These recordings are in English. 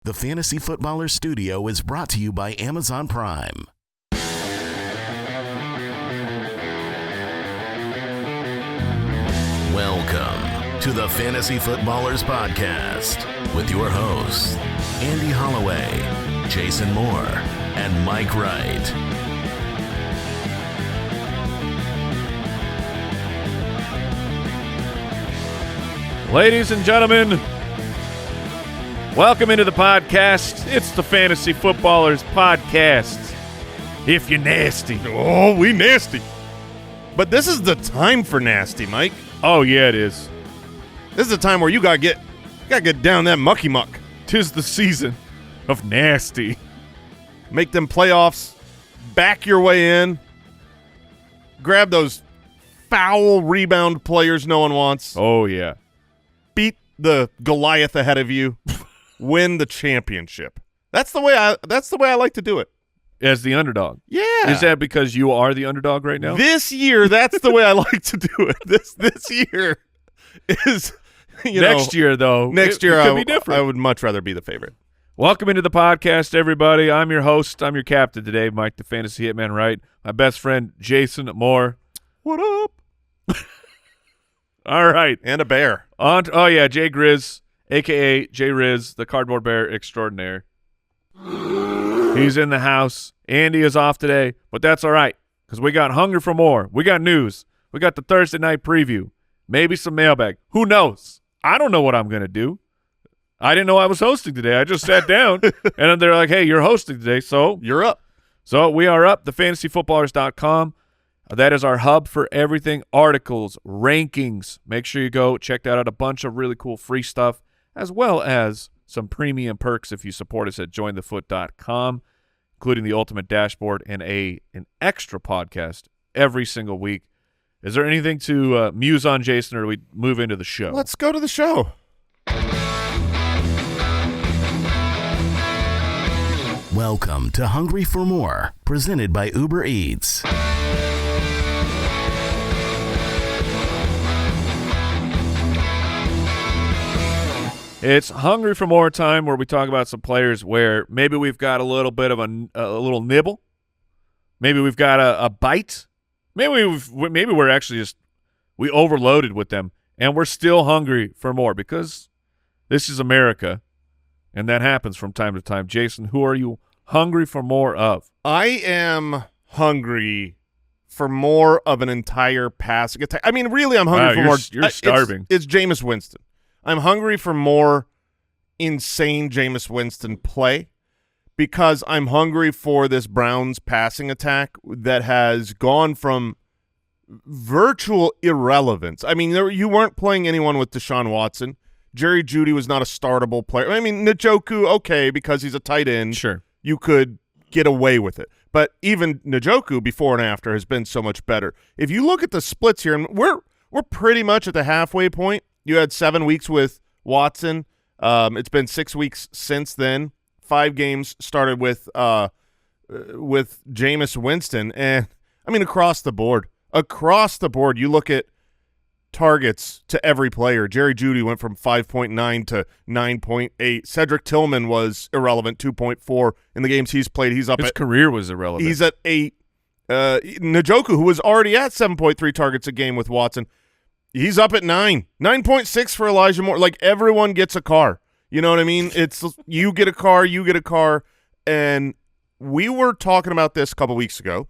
The Fantasy Footballer Studio is brought to you by Amazon Prime. Welcome to the Fantasy Footballers Podcast with your hosts, Andy Holloway, Jason Moore, and Mike Wright. Ladies and gentlemen, welcome into the podcast. It's the Fantasy Footballers Podcast. If you're nasty. Oh, we nasty. But this is the time for nasty, Mike. Oh, yeah, it is. This is the time where you gotta get down that mucky muck. 'Tis the season of nasty. Make them playoffs, back your way in, grab those foul rebound players no one wants, Oh, yeah. beat the Goliath ahead of you, win the championship. That's the way I like to do it. As the underdog. Yeah. Is that because you are the underdog right now? This year, that's the way I like to do it. This year is, Next year, though. Next year, it could be different. I would much rather be the favorite. Welcome into the podcast, everybody. I'm your host. I'm your captain today, Mike, the Fantasy Hitman Wright. My best friend, Jason Moore. What up? All right. And a bear. Oh, yeah, Jay Grizz, a.k.a. Jay Riz, the cardboard bear extraordinaire. He's in the house. Andy is off today, but that's all right because we got hunger for more. We got news. We got the Thursday night preview. Maybe some mailbag. Who knows? I don't know what I'm going to do. I didn't know I was hosting today. I just sat down, and they're like, hey, you're hosting today, so You're up. So we are up, thefantasyfootballers.com. That is our hub for everything, articles, rankings. Make sure you go check that out. A bunch of really cool free stuff, as well as some premium perks if you support us at jointhefoot.com, including the ultimate dashboard and an extra podcast every single week. Is there anything to muse on, Jason, or do we move into the show? Let's go to the show. Welcome to Hungry for More, presented by Uber Eats. It's Hungry for More time where we talk about some players where maybe we've got a little bit of a little nibble. Maybe we've got a bite. Maybe we're actually just we overloaded with them and we're still hungry for more because this is America and that happens from time to time. Jason, who are you hungry for more of? I am hungry for more of an entire passing attack. I mean, really, I'm hungry for more. You're starving. It's Jameis Winston. I'm hungry for more insane Jameis Winston play because I'm hungry for this Browns passing attack that has gone from virtual irrelevance. I mean, you weren't playing anyone with Deshaun Watson. Jerry Jeudy was not a startable player. I mean, Njoku, okay, because he's a tight end. Sure. You could get away with it. But even Njoku before and after has been so much better. If you look at the splits here, and we're pretty much at the halfway point. You had 7 weeks with Watson. It's been 6 weeks since then. 5 games started with Jameis Winston. And, I mean, across the board, you look at targets to every player. Jerry Jeudy went from 5.9 to 9.8. Cedric Tillman was irrelevant, 2.4. In the games he's played, he's up His at – career was irrelevant. He's at 8. Njoku, who was already at 7.3 targets a game with Watson – he's up at 9. 9.6 for Elijah Moore. Like, everyone gets a car. You know what I mean? It's you get a car. And we were talking about this a couple weeks ago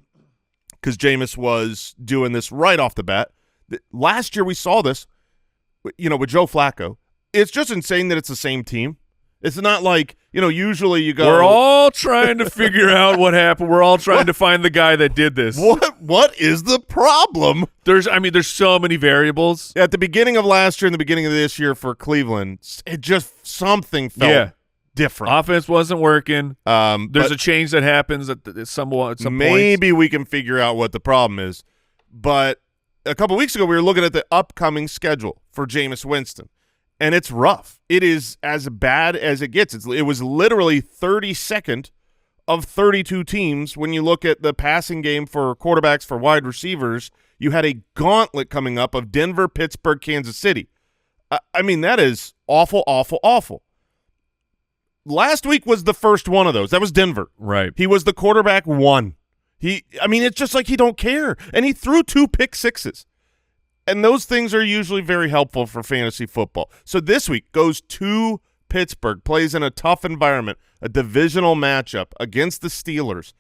because Jameis was doing this right off the bat. Last year we saw this, with Joe Flacco. It's just insane that it's the same team. It's not like, usually you go. We're all trying to figure out what happened. We're all trying to find the guy that did this. What is the problem? There's so many variables. At the beginning of last year and the beginning of this year for Cleveland, it just something felt different. Offense wasn't working. There's a change that happens at some points. Maybe we can figure out what the problem is. But a couple weeks ago, we were looking at the upcoming schedule for Jameis Winston. And it's rough. It is as bad as it gets. It was literally 32nd of 32 teams. When you look at the passing game for quarterbacks, for wide receivers, you had a gauntlet coming up of Denver, Pittsburgh, Kansas City. I mean, that is awful, awful, awful. last week was the first one of those. That was Denver. Right. He was the quarterback one. It's just like he don't care. And he threw 2 pick sixes. And those things are usually very helpful for fantasy football. So this week goes to Pittsburgh, plays in a tough environment, a divisional matchup against the Steelers.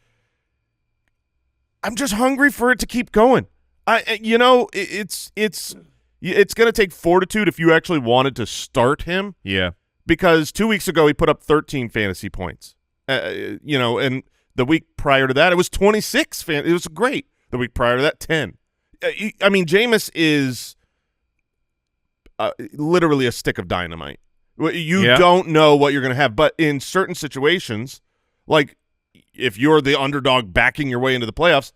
I'm just hungry for it to keep going. It's going to take fortitude if you actually wanted to start him. Yeah. Because 2 weeks ago he put up 13 fantasy points. And the week prior to that it was 26. It was great. The week prior to that 10. Jameis is literally a stick of dynamite. You don't know what you're going to have, but in certain situations, like if you're the underdog backing your way into the playoffs,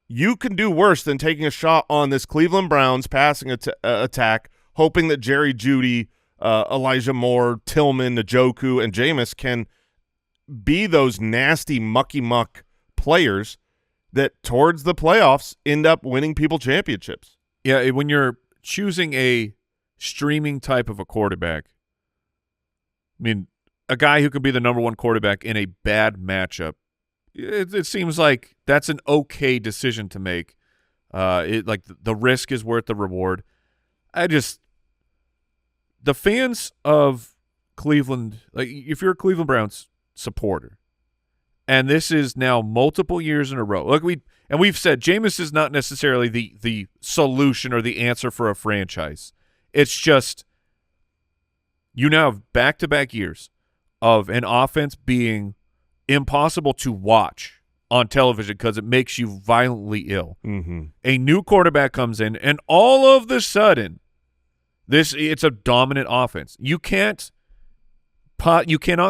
you can do worse than taking a shot on this Cleveland Browns passing attack, hoping that Jerry Jeudy, Elijah Moore, Tillman, Njoku, and Jameis can be those nasty mucky-muck players that towards the playoffs end up winning people championships. Yeah, when you're choosing a streaming type of a quarterback, a guy who could be the number 1 quarterback in a bad matchup, it seems like that's an okay decision to make. The risk is worth the reward. The fans of Cleveland, like if you're a Cleveland Browns supporter, and this is now multiple years in a row. Like we've said, Jameis is not necessarily the solution or the answer for a franchise. It's just you now have back-to-back years of an offense being impossible to watch on television because it makes you violently ill. Mm-hmm. A new quarterback comes in, and all of the sudden, it's a dominant offense. You cannot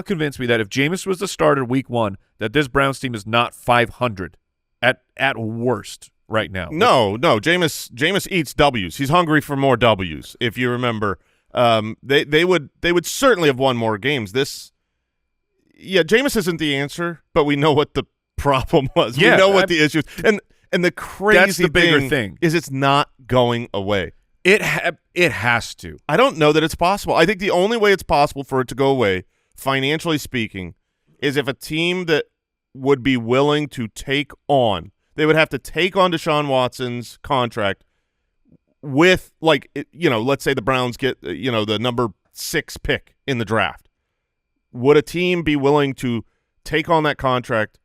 convince me that if Jameis was the starter week 1, that this Browns team is not 500 at worst right now. No. Jameis eats W's. He's hungry for more W's. If you remember, they would certainly have won more games. Jameis isn't the answer, but we know what the problem was. Yeah, we know what the issue is. And the crazy that's the bigger thing is it's not going away. It has to. I don't know that it's possible. I think the only way it's possible for it to go away, financially speaking, is if a team that would be willing to take on, they would have to take on Deshaun Watson's contract with, let's say the Browns get, the number 6 pick in the draft. Would a team be willing to take on that contract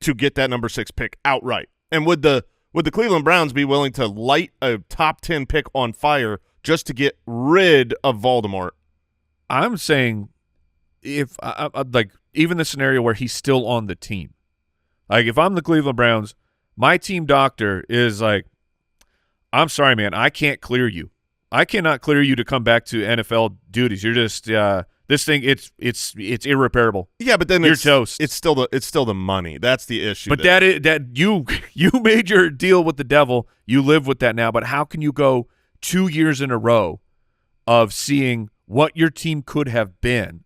to get that number 6 pick outright? And would the Cleveland Browns be willing to light a top 10 pick on fire just to get rid of Voldemort? I'm saying if even the scenario where he's still on the team. Like if I'm the Cleveland Browns, my team doctor is like, I'm sorry, man, I can't clear you. I cannot clear you to come back to NFL duties. You're just this thing. It's irreparable. Yeah, but then you're toast. It's still the money. That's the issue. But that you made your deal with the devil. You live with that now. But how can you go 2 years in a row of seeing what your team could have been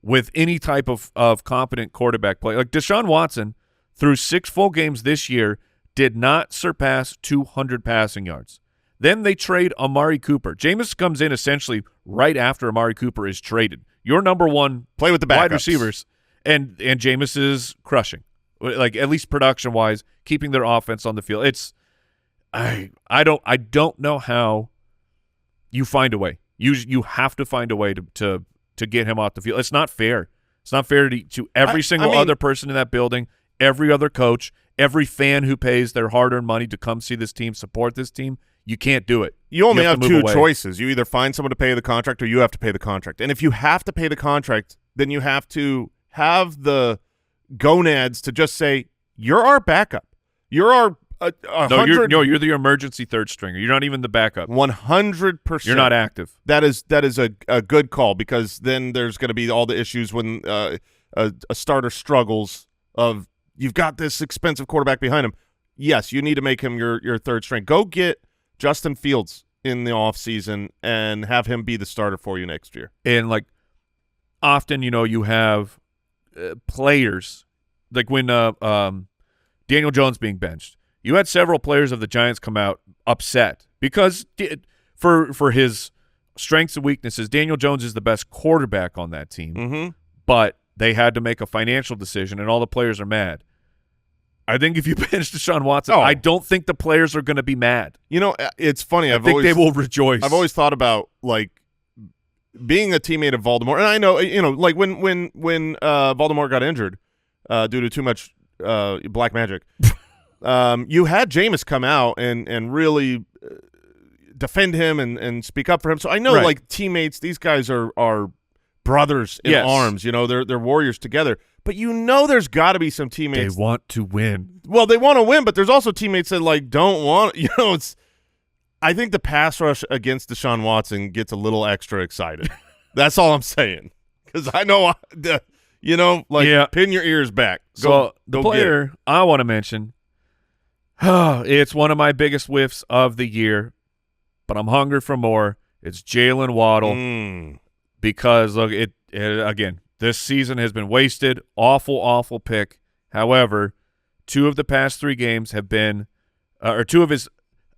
with any type of competent quarterback play? Like Deshaun Watson, through 6 full games this year, did not surpass 200 passing yards. Then they trade Amari Cooper. Jameis comes in essentially right after Amari Cooper is traded. Your number 1 play with the wide receivers, and Jameis is crushing, like at least production-wise, keeping their offense on the field. It's I don't know how you find a way. You have to find a way to get him off the field. It's not fair. It's not fair to every single other person in that building, every other coach, every fan who pays their hard-earned money to come see this team, support this team. You can't do it. You only have 2 choices. You either find someone to pay the contract or you have to pay the contract. And if you have to pay the contract, then you have to have the gonads to just say, you're our backup. You're our you're the emergency third stringer. You're not even the backup. 100%. You're not active. That is a good call, because then there's going to be all the issues when a starter struggles of you've got this expensive quarterback behind him. Yes, you need to make him your third string. Go get Justin Fields in the offseason and have him be the starter for you next year. And, often, you have players, like when Daniel Jones being benched. You had several players of the Giants come out upset because for his strengths and weaknesses, Daniel Jones is the best quarterback on that team. Mm-hmm. but they had to make a financial decision, and all the players are mad. I think if you bench Deshaun Watson, I don't think the players are going to be mad. You know, it's funny. I think they will rejoice. I've always thought about, like, being a teammate of Voldemort, and I know, like when Voldemort got injured due to too much black magic, you had Jameis come out and really defend him and speak up for him. So I know, like, teammates, these guys are brothers in arms. They're warriors together. But there's got to be some teammates. They want to win. Well, they want to win, but there's also teammates that, like, don't want. I think the pass rush against Deshaun Watson gets a little extra excited. That's all I'm saying. Because I know, pin your ears back. The player I want to mention, it's one of my biggest whiffs of the year, but I'm hungry for more. It's Jaylen Waddle. Because, look, again, this season has been wasted. Awful, awful pick. However, 2 of the past 3 games have been or 2 of his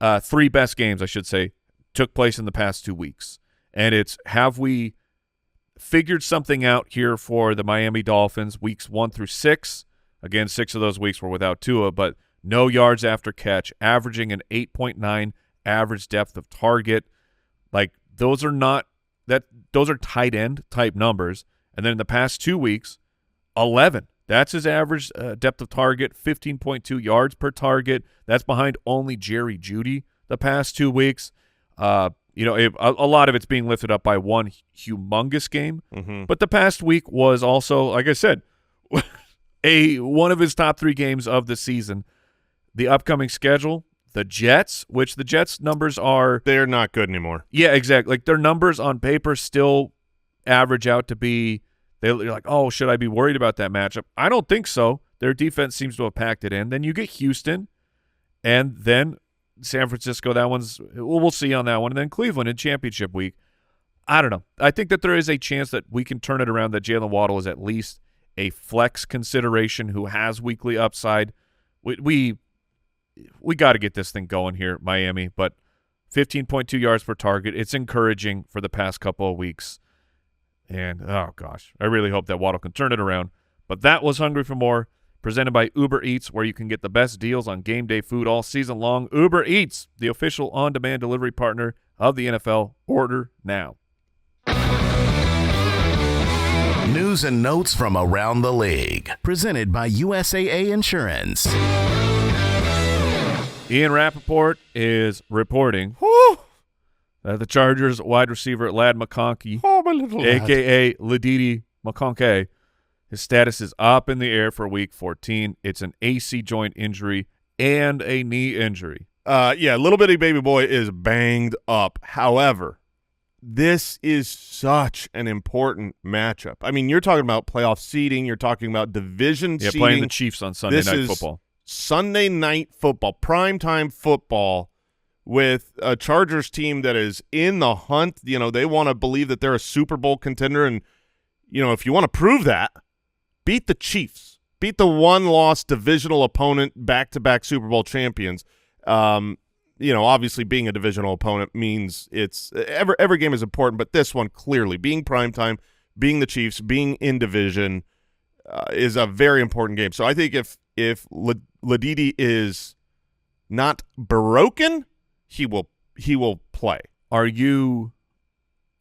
3 best games, I should say, took place in the past 2 weeks. And it's, have we figured something out here for the Miami Dolphins weeks 1 through 6? Again, 6 of those weeks were without Tua, but no yards after catch, averaging an 8.9 average depth of target. Like, those are tight end type numbers. And then in the past 2 weeks, 11. That's his average depth of target, 15.2 yards per target. That's behind only Jerry Jeudy the past 2 weeks. A lot of it's being lifted up by one humongous game. But the past week was also, like I said, one of his top 3 games of the season. The upcoming schedule, the Jets, which the Jets numbers are – they're not good anymore. Yeah, exactly. Like, their numbers on paper still average out to be – they're like, oh, should I be worried about that matchup? I don't think so. Their defense seems to have packed it in. Then you get Houston, and then San Francisco. That one's we'll see on that one. And then Cleveland in championship week. I don't know. I think that there is a chance that we can turn it around, that Jaylen Waddle is at least a flex consideration who has weekly upside. We got to get this thing going here, Miami. But 15.2 yards per target, it's encouraging for the past couple of weeks. And, oh, gosh, I really hope that Waddle can turn it around. But that was Hungry for More, presented by Uber Eats, where you can get the best deals on game day food all season long. Uber Eats, the official on-demand delivery partner of the NFL. Order now. News and notes from around the league, presented by USAA Insurance. Ian Rappaport is reporting the Chargers wide receiver Ladd McConkey, a.k.a. Ladidi McConkey, his status is up in the air for Week 14. It's an AC joint injury and a knee injury. Little bitty baby boy is banged up. However, this is such an important matchup. I mean, you're talking about playoff seeding. You're talking about division seeding. Playing the Chiefs on Sunday Night Football. Sunday Night Football, primetime football, with a Chargers team that is in the hunt. They want to believe that they're a Super Bowl contender. And, if you want to prove that, beat the Chiefs. Beat the one-loss divisional opponent, back-to-back Super Bowl champions. Obviously being a divisional opponent means it's every game is important, but this one clearly, being primetime, being the Chiefs, being in division, is a very important game. So I think if Ladidi is not broken, he will play. Are you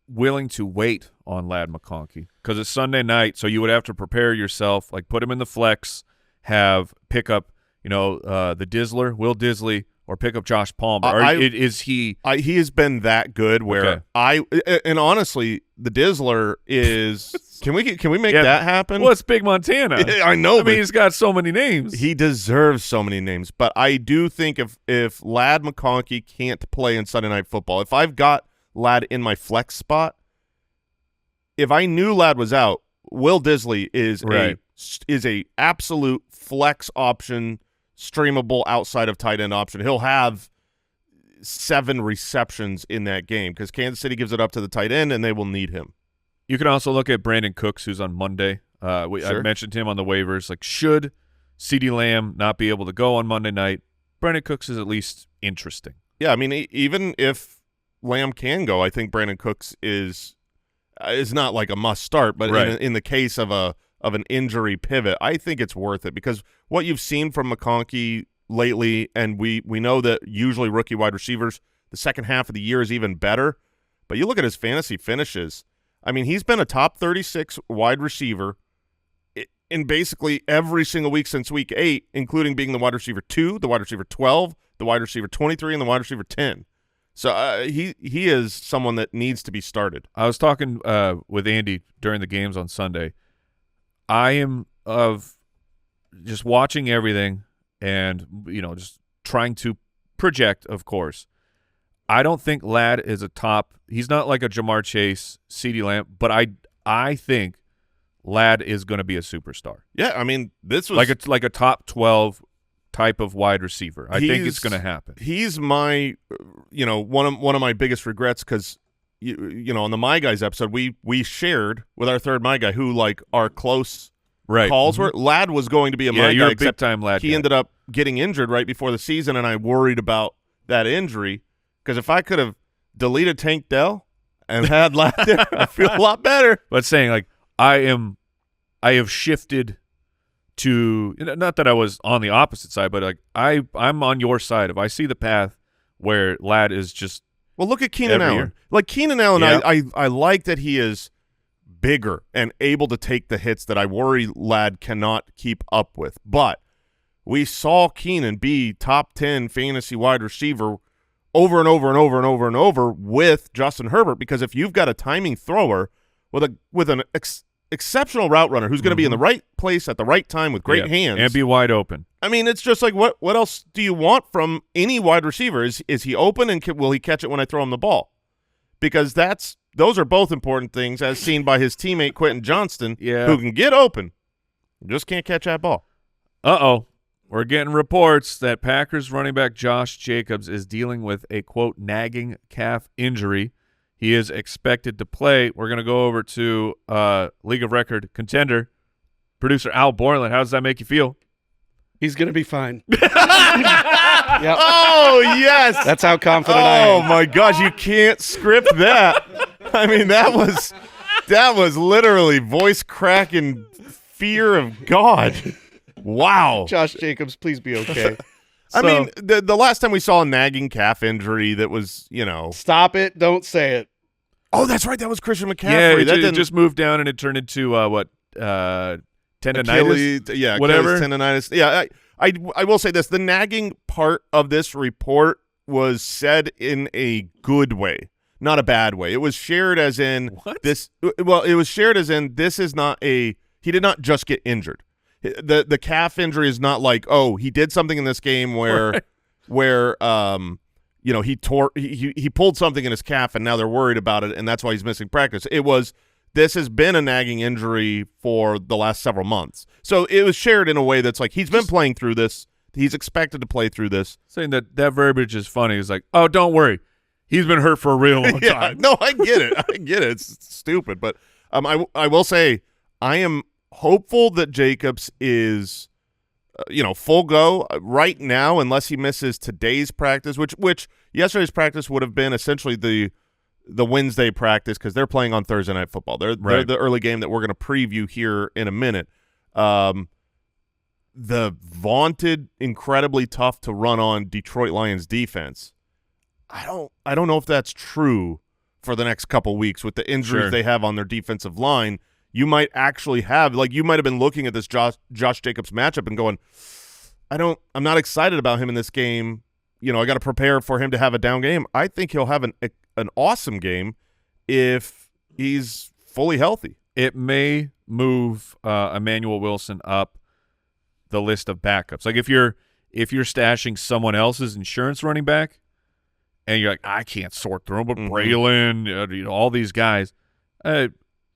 willing to wait on Ladd McConkey? Because it's Sunday night, so you would have to prepare yourself, like put him in the flex, pick up, the Dizzler, Will Disley, or pick up Josh Palmer. He has been that good where and honestly, the Dizzler is can we make that happen? Well, it's Big Montana. I know. I mean, he's got so many names. He deserves so many names. But I do think if Ladd McConkey can't play in Sunday Night Football, if I've got Ladd in my flex spot, if I knew Ladd was out, Will Disley is a absolute flex option, streamable outside of tight end option. He'll have 7 receptions in that game because Kansas City gives it up to the tight end, and they will need him. You can also look at Brandon Cooks, who's on Monday. I mentioned him on the waivers. Like, should CeeDee Lamb not be able to go on Monday night, Brandon Cooks is at least interesting. Yeah, I mean, even if Lamb can go, I think Brandon Cooks is is not like a must start, but right. in the case of an injury pivot, I think it's worth it because what you've seen from McConkey lately, and we know that usually rookie wide receivers, the second half of the year is even better, but you look at his fantasy finishes. I mean, he's been a top 36 wide receiver in basically every single week since week 8, including being the wide receiver 2, the wide receiver 12, the wide receiver 23, and the wide receiver 10. So he is someone that needs to be started. I was talking with Andy during the games on Sunday. I am of just watching everything and, just trying to project, of course. I don't think Ladd is a top – he's not like a Jamar Chase, CeeDee Lamb, but I think Ladd is going to be a superstar. Yeah, I mean, this was – like a top 12 type of wide receiver. I think it's going to happen. He's my one of my biggest regrets because on the My Guys episode we shared with our third My Guy who like our close calls were Ladd was going to be a My Guy. You're a big time Ladd. He ended up getting injured right before the season, and I worried about that injury because if I could have deleted Tank Dell and had Ladd there, I feel a lot better. But saying like I have shifted to, not that I was on the opposite side, but like I'm on your side. If I see the path where Ladd is just look at Keenan Allen. Year. Like Keenan Allen, yeah. I like that he is bigger and able to take the hits that I worry Ladd cannot keep up with. But we saw Keenan be top 10 fantasy wide receiver over and over and over and over and over with Justin Herbert, because if you've got a timing thrower with an exceptional route runner who's going to be in the right place at the right time with great hands and be wide open. I mean, it's just like what else do you want from any wide receiver? Is he open and will he catch it when I throw him the ball? Because those are both important things, as seen by his teammate Quentin Johnston, who can get open, just can't catch that ball. We're getting reports that Packers running back Josh Jacobs is dealing with a quote nagging calf injury. He is expected to play. We're going to go over to League of Record contender, producer Al Borland. How does that make you feel? He's going to be fine. Yep. Oh, yes. That's how confident I am. Oh, my gosh. You can't script that. I mean, that was literally voice cracking fear of God. Wow. Josh Jacobs, please be okay. I mean, the last time we saw a nagging calf injury that was, Stop it. Don't say it. Oh, that's right. That was Christian McCaffrey. Yeah, it just moved down and it turned into tendonitis? Achilles, whatever. Achilles tendonitis. Yeah, I will say this. The nagging part of this report was said in a good way, not a bad way. It was shared as in this. Well, it was shared as in this is not he did not just get injured. The calf injury is not like, oh, he did something in this game where he pulled something in his calf and now they're worried about it and that's why he's missing practice. This has been a nagging injury for the last several months. So it was shared in a way that's like he's been playing through this. He's expected to play through this. Saying that verbiage is funny. It's like, oh, don't worry. He's been hurt for a real long time. No, I get it. It's stupid. But I will say I am hopeful that Jacobs is full go right now unless he misses today's practice, which yesterday's practice would have been essentially the Wednesday practice because they're playing on Thursday Night Football. They're the early game that we're going to preview here in a minute. The vaunted, incredibly tough to run on Detroit Lions defense. I don't know if that's true for the next couple weeks with the injuries they have on their defensive line. You might actually have you might have been looking at this Josh Jacobs matchup and going, I'm not excited about him in this game. I got to prepare for him to have a down game. I think he'll have an awesome game if he's fully healthy. It may move Emmanuel Wilson up the list of backups. Like if you're stashing someone else's insurance running back and you're like, I can't sort through them, but Braylon, all these guys,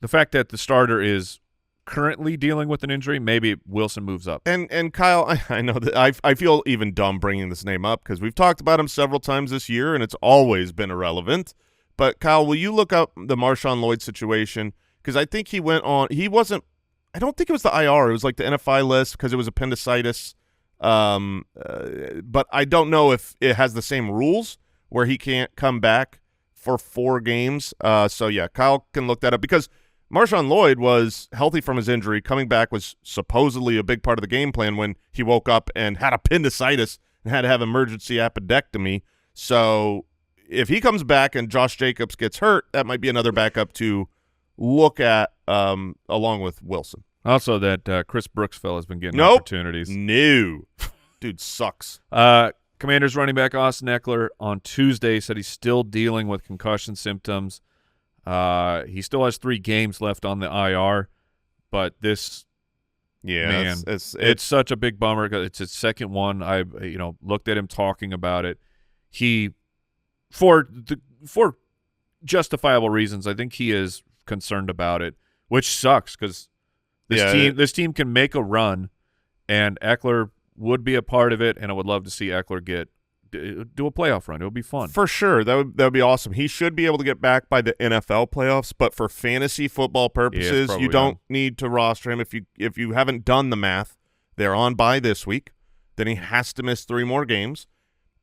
the fact that the starter is currently dealing with an injury, maybe Wilson moves up. And Kyle, I know that I feel even dumb bringing this name up because we've talked about him several times this year, and it's always been irrelevant. But, Kyle, will you look up the Marshawn Lloyd situation? Because I think he went on – he wasn't – I don't think it was the IR. It was like the NFI list because it was appendicitis. But I don't know if it has the same rules where he can't come back for 4 games. So, yeah, Kyle can look that up because Marshawn Lloyd was healthy from his injury. Coming back was supposedly a big part of the game plan when he woke up and had appendicitis and had to have emergency appendectomy. So if he comes back and Josh Jacobs gets hurt, that might be another backup to look at along with Wilson. Also, that Chris Brooks fella's been getting Nope. opportunities. No. Dude sucks. Commanders running back Austin Eckler on Tuesday said he's still dealing with concussion symptoms. He still has 3 games left on the IR, but this, man, it's such a big bummer. It's his second one. I looked at him talking about it. He, for justifiable reasons, I think he is concerned about it, which sucks because this team can make a run, and Eckler would be a part of it, and I would love to see Eckler do a playoff run. It would be fun. For sure. That would be awesome. He should be able to get back by the NFL playoffs, but for fantasy football purposes, you don't need to roster him. If you haven't done the math, they're on bye this week. Then he has to miss 3 more games.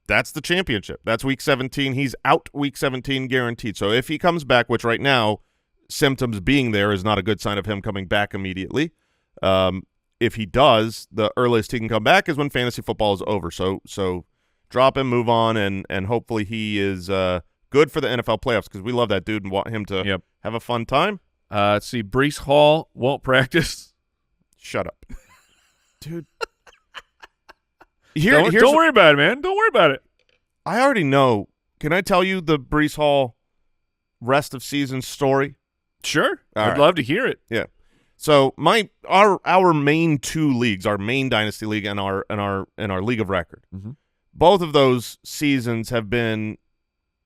That's the championship. That's week 17. He's out week 17 guaranteed. So if he comes back, which right now symptoms being there is not a good sign of him coming back immediately. If he does, the earliest he can come back is when fantasy football is over. So drop him, move on, and hopefully he is good for the NFL playoffs because we love that dude and want him to have a fun time. Let's see. Breece Hall won't practice. Shut up. Dude. Don't worry about it, man. Don't worry about it. I already know. Can I tell you the Breece Hall rest of season story? Sure. I'd right. love to hear it. Yeah. So our main 2 leagues, our main dynasty league and our league of record. Mm-hmm. Both of those seasons have been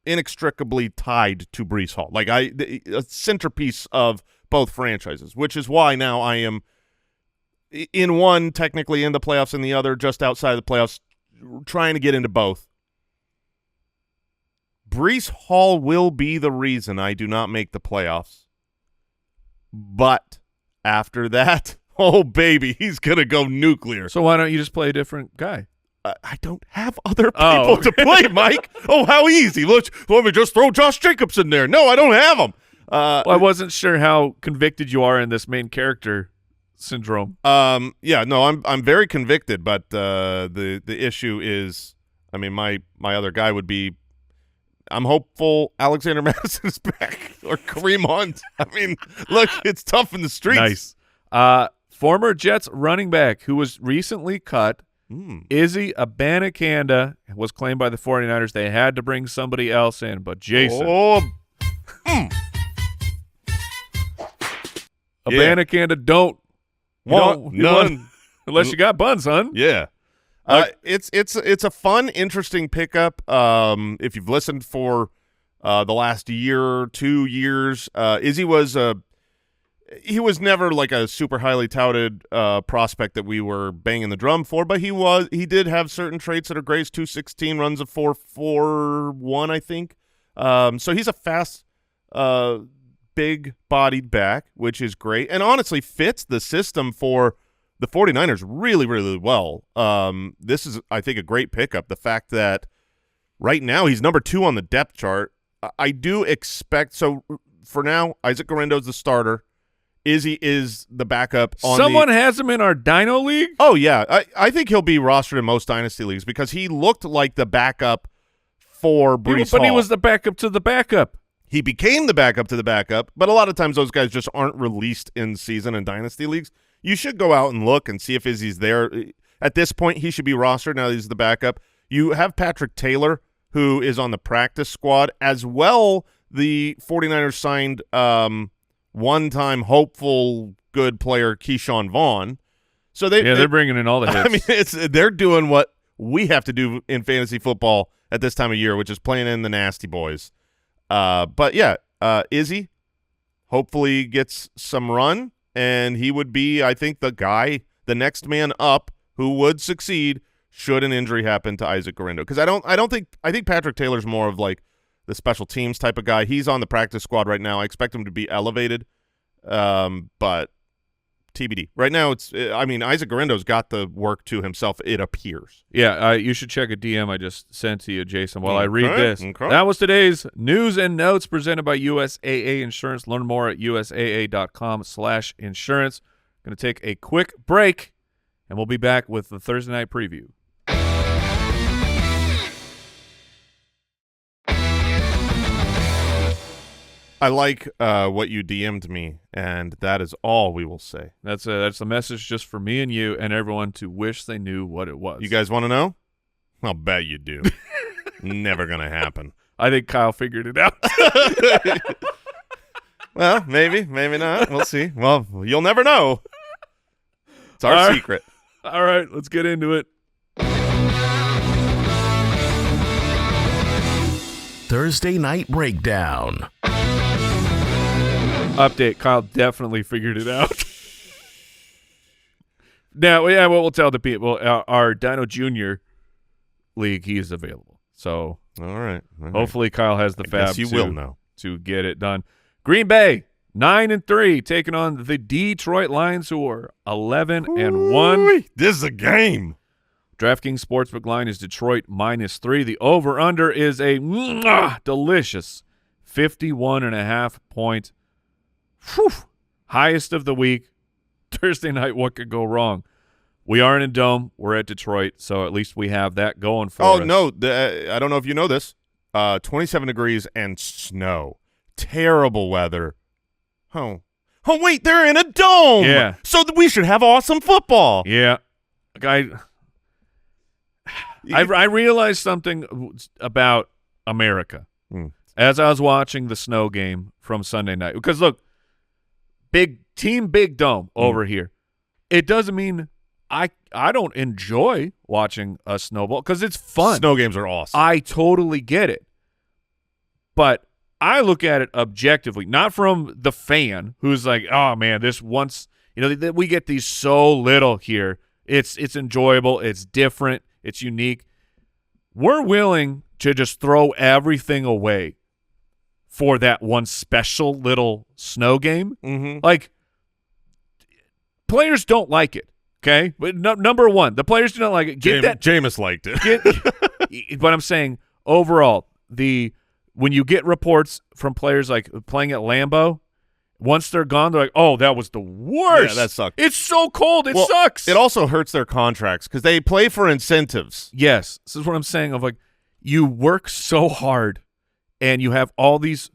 inextricably tied to Breece Hall. Like a centerpiece of both franchises, which is why now I am in one technically in the playoffs and the other just outside the playoffs, trying to get into both. Breece Hall will be the reason I do not make the playoffs. But after that, oh, baby, he's going to go nuclear. So why don't you just play a different guy? I don't have other people to play, Mike. Oh, how easy. Let me just throw Josh Jacobs in there. No, I don't have him. Well, I wasn't sure how convicted you are in this main character syndrome. Yeah, no, I'm very convicted, but the issue is, I mean, my other guy would be, I'm hopeful Alexander Madison is back or Kareem Hunt. I mean, look, it's tough in the streets. Nice. Former Jets running back who was recently cut, Izzy Abanikanda, was claimed by the 49ers. They had to bring somebody else in, but Jason. Abanikanda don't want none. Unless you got buns, son. Yeah. It's a fun, interesting pickup. If you've listened for the last year, 2 years, Izzy was he was never like a super highly touted prospect that we were banging the drum for, but he did have certain traits that are great. 216, runs a 4.41, I think. So he's a fast, big-bodied back, which is great, and honestly fits the system for the 49ers really, really well. This is, I think, a great pickup. The fact that right now he's number 2 on the depth chart. I do expect – so for now, Isaac Guerendo is the starter. Izzy is the backup. Someone has him in our Dino League? Oh, yeah. I think he'll be rostered in most Dynasty Leagues because he looked like the backup for Breece Hall. But he was the backup to the backup. He became the backup to the backup, but a lot of times those guys just aren't released in season and Dynasty Leagues. You should go out and look and see if Izzy's there. At this point, he should be rostered. Now he's the backup. You have Patrick Taylor, who is on the practice squad, as well. The 49ers signed one-time hopeful good player Keyshawn Vaughn. So they're bringing in all the hits. I mean, they're doing what we have to do in fantasy football at this time of year, which is playing in the nasty boys. But yeah, Izzy hopefully gets some run. And he would be, I think, the next man up who would succeed should an injury happen to Isaac Guerendo. Because I think Patrick Taylor's more of like the special teams type of guy. He's on the practice squad right now. I expect him to be elevated. But TBD. Right now, Isaac Guerendo's got the work to himself, it appears. Yeah, you should check a DM I just sent to you, Jason, while I read Okay, this. okay. That was today's news and notes presented by USAA Insurance. Learn more at usaa.com/insurance. Going to take a quick break, and we'll be back with the Thursday night preview. I like what you DM'd me, and that is all we will say. That's a message just for me and you and everyone to wish they knew what it was. You guys want to know? I'll bet you do. Never going to happen. I think Kyle figured it out. Well, maybe not. We'll see. Well, you'll never know. It's our secret. All right, let's get into it. Thursday Night Breakdown. Update, Kyle definitely figured it out. Now, yeah, well, we'll tell the people. Our Dino Jr. League, he is available. So All right. hopefully Kyle has the fab will know. to get it done. Green Bay, 9-3, taking on the Detroit Lions, who are 11-1. This is a game. DraftKings Sportsbook line is Detroit -3. The over-under is a delicious 51.5 point. Whew, highest of the week. Thursday night, what could go wrong? We aren't in Dome. We're at Detroit, so at least we have that going for us. Oh, no. I don't know if you know this. 27 degrees and snow. Terrible weather. Oh, wait, they're in a dome. Yeah. So we should have awesome football. Yeah. I realized something about America as I was watching the snow game from Sunday night. Because, look, big dome over here. It doesn't mean I don't enjoy watching a snowball because it's fun. Snow games are awesome. I totally get it. But I look at it objectively, not from the fan who's like, oh, man, this once – we get these so little here. It's enjoyable. It's different. It's unique. We're willing to just throw everything away for that one special little snow game. Mm-hmm. Like, players don't like it, okay? But number one, the players do not like it. Jameis liked it. But I'm saying overall, when you get reports from players like playing at Lambeau, once they're gone, they're like, oh, that was the worst. Yeah, that sucked. It's so cold. It sucks. It also hurts their contracts because they play for incentives. Yes. This is what I'm saying of like, you work so hard and you have all these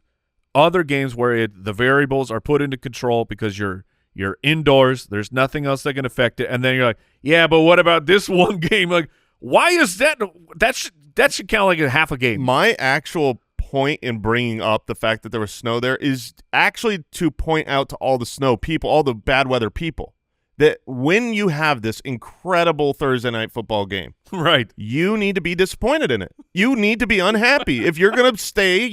other games where the variables are put into control because you're indoors. There's nothing else that can affect it. And then you're like, yeah, but what about this one game? Like, why is that? That should count like a half a game. My actual point in bringing up the fact that there was snow there is actually to point out to all the snow people, all the bad weather people, that when you have this incredible Thursday night football game, right, you need to be disappointed in it. You need to be unhappy if you're going to stay,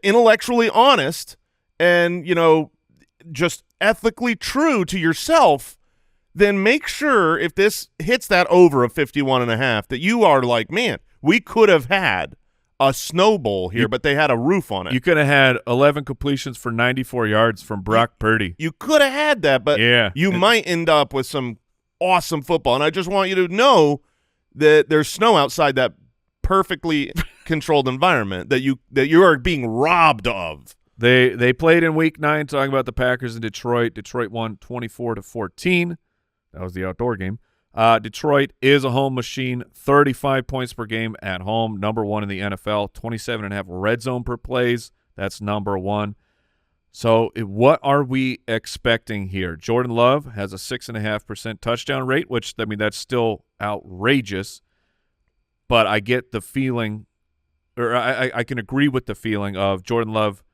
intellectually honest and, just ethically true to yourself. Then make sure if this hits that over of 51.5 that you are like, man, we could have had a snow bowl here, but they had a roof on it. You could have had 11 completions for 94 yards from Brock Purdy. You could have had that, but you might end up with some awesome football. And I just want you to know that there's snow outside that perfectly controlled environment that you are being robbed of. They played in Week 9, talking about the Packers in Detroit. Detroit won 24-14. That was the outdoor game. Detroit is a home machine, 35 points per game at home, number 1 in the NFL, 27.5 red zone per plays. That's number 1. So what are we expecting here? Jordan Love has a 6.5% touchdown rate, which, that's still outrageous. But I get the feeling, or I can agree with the feeling of Jordan Love.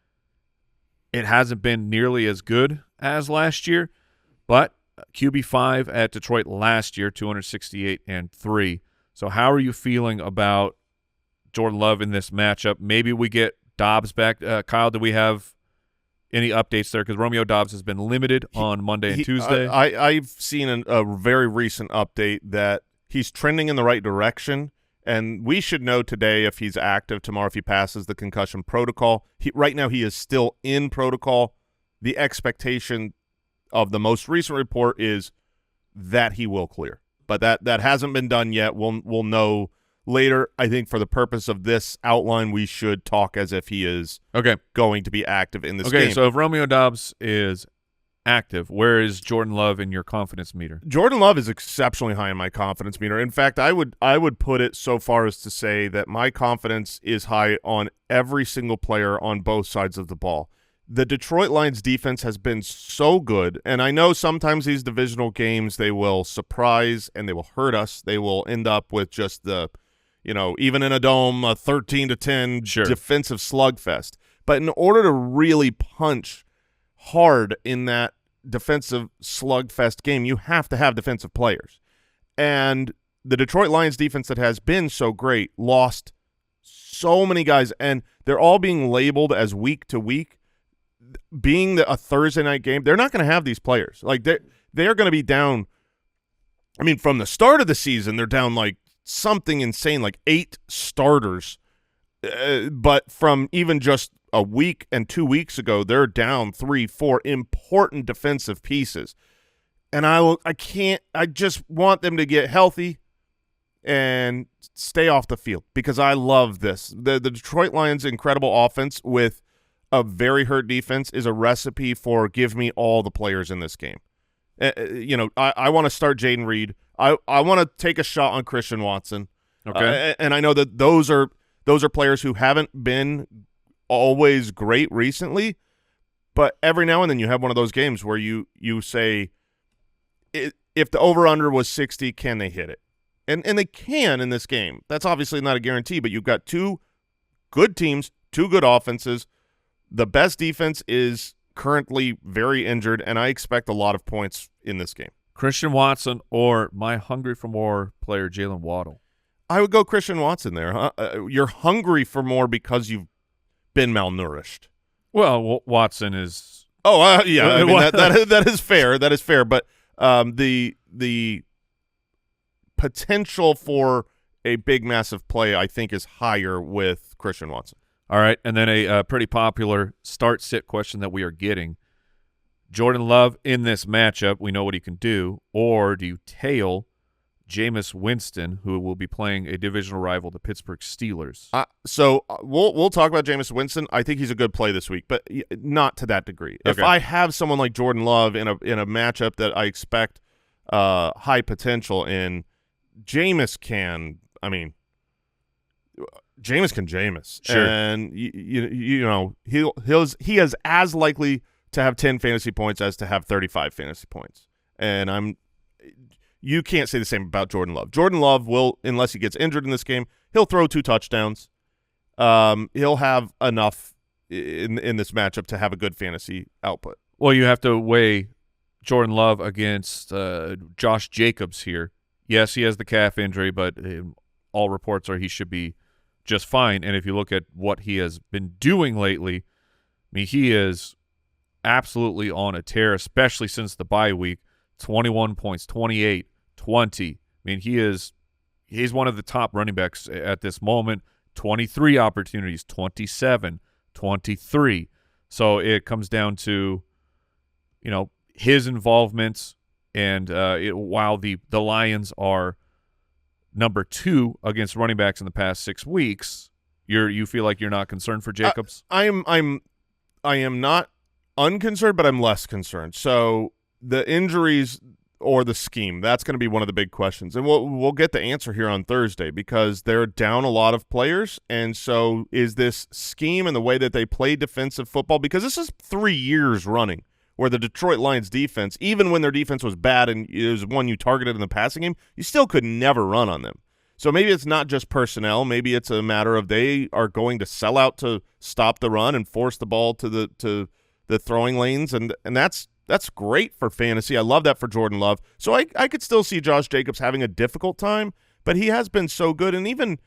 It hasn't been nearly as good as last year, but QB5 at Detroit last year, 268-3. So how are you feeling about Jordan Love in this matchup? Maybe we get Dobbs back. Kyle, do we have any updates there? Because Romeo Dobbs has been limited on Monday and Tuesday. I've seen a very recent update that he's trending in the right direction, and we should know today if he's active, tomorrow if he passes the concussion protocol. Right now he is still in protocol. The expectation of the most recent report is that he will clear. But that hasn't been done yet. We'll know later. I think for the purpose of this outline, we should talk as if he is going to be active in this game. Okay, so if Romeo Doubs is active, where is Jordan Love in your confidence meter? Jordan Love is exceptionally high in my confidence meter. In fact, I would put it so far as to say that my confidence is high on every single player on both sides of the ball. The Detroit Lions defense has been so good, and I know sometimes these divisional games, they will surprise and they will hurt us. They will end up with just the, even in a dome, a 13-10 defensive slugfest. But in order to really punch hard in that defensive slugfest game, you have to have defensive players. And the Detroit Lions defense that has been so great lost so many guys, and they're all being labeled as week to week. Being a Thursday night game, they're not going to have these players. Like they're going to be down. I mean, from the start of the season, they're down like something insane, like 8 starters. But from even just a week and 2 weeks ago, they're down 3-4 important defensive pieces. And I just want them to get healthy and stay off the field because I love this. The Detroit Lions' incredible offense with a very hurt defense is a recipe for give me all the players in this game. I want to start Jaden Reed. I want to take a shot on Christian Watson. Okay. And I know that those are players who haven't been always great recently, but every now and then you have one of those games where you say, if the over-under was 60, can they hit it? And they can in this game. That's obviously not a guarantee, but you've got 2 good teams, 2 good offenses. The best defense is currently very injured, and I expect a lot of points in this game. Christian Watson or my hungry for more player, Jaylen Waddle? I would go Christian Watson there. Huh? You're hungry for more because you've been malnourished. Well, Watson is. Oh, yeah. I mean, that is fair. That is fair. But the potential for a big, massive play, I think, is higher with Christian Watson. All right, and then a pretty popular start-sit question that we are getting. Jordan Love in this matchup, we know what he can do, or do you tail Jameis Winston, who will be playing a divisional rival, the Pittsburgh Steelers? So we'll talk about Jameis Winston. I think he's a good play this week, but not to that degree. Okay. If I have someone like Jordan Love in a matchup that I expect high potential in, Jameis can – Jameis can Jameis. Sure. And he is as likely to have 10 fantasy points as to have 35 fantasy points. And you can't say the same about Jordan Love. Jordan Love will, unless he gets injured in this game, he'll throw 2 touchdowns. He'll have enough in this matchup to have a good fantasy output. Well, you have to weigh Jordan Love against Josh Jacobs here. Yes, he has the calf injury, but all reports are he should be just fine. And if you look at what he has been doing lately, he is absolutely on a tear, especially since the bye week. 21 points, 28, 20. He's one of the top running backs at this moment. 23 opportunities, 27, 23. So it comes down to, his involvement. And while the Lions are number 2 against running backs in the past 6 weeks, you feel like you're not concerned for Jacobs? I am not unconcerned, but I'm less concerned. So the injuries or the scheme, that's going to be one of the big questions. And we'll get the answer here on Thursday because they're down a lot of players. And so is this scheme and the way that they play defensive football, because this is 3 years running where the Detroit Lions defense, even when their defense was bad and it was one you targeted in the passing game, you still could never run on them. So maybe it's not just personnel. Maybe it's a matter of they are going to sell out to stop the run and force the ball to the throwing lanes, and that's great for fantasy. I love that for Jordan Love. So I could still see Josh Jacobs having a difficult time, but he has been so good. And even